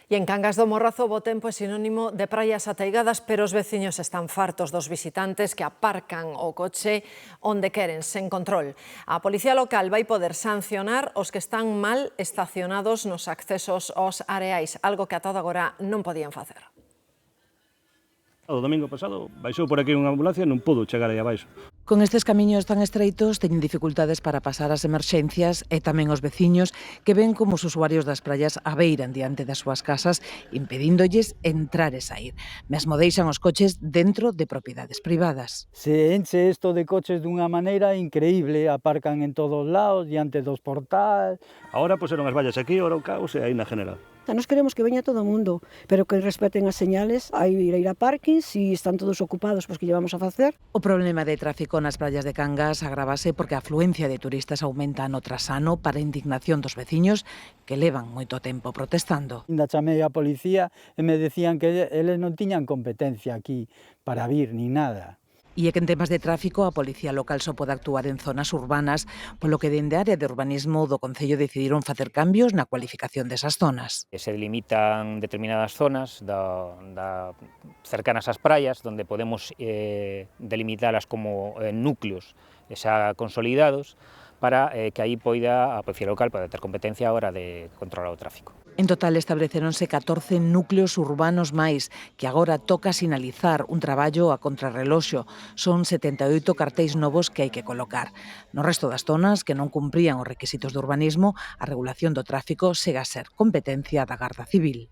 E en Cangas do Morrazo o bo tempo é sinónimo de praias ateigadas, pero os veciños están fartos dos visitantes que aparcan o coche onde queren, sen control. A Policía Local vai poder sancionar os que están mal estacionados nos accesos aos areais, algo que ata agora non podían facer. O domingo pasado baixou por aquí unha ambulancia e non pudo chegar aí abaixo. Con estes camiños tan estreitos teñen dificultades para pasar as emerxencias e tamén os veciños que ven como os usuarios das praias abeiran diante das súas casas impedíndolles entrar e sair. Mesmo deixan os coches dentro de propiedades privadas. Se enche isto de coches dunha maneira increíble, aparcan en todos os lados, diante dos portais. Agora puseron as vallas aquí, ora o caos e aí na general. Nos queremos que veña todo o mundo, pero que respeten as señales, hai ir a parking, se están todos ocupados, pois que llevamos a facer. O problema de tráfico nas praias de Cangas agravase porque a afluencia de turistas aumenta ano tras ano para indignación dos veciños que levan moito tempo protestando. Ainda chamei a policía e me decían que eles non tiñan competencia aquí para vir ni nada. E é que en temas de tráfico a Policía Local só pode actuar en zonas urbanas, polo que dende a área de urbanismo do Concello decidiron facer cambios na cualificación desas zonas. Se delimitan determinadas zonas cercanas ás praias, donde podemos delimitalas como núcleos xa consolidados, para que aí poida a Policía Local poder ter competencia a hora de controlar o tráfico. En total estabeleceronse 14 núcleos urbanos máis, que agora toca sinalizar un traballo a contrarreloxo. Son 78 cartéis novos que hai que colocar. No resto das zonas que non cumprían os requisitos de urbanismo, a regulación do tráfico segue a ser competencia da Garda Civil.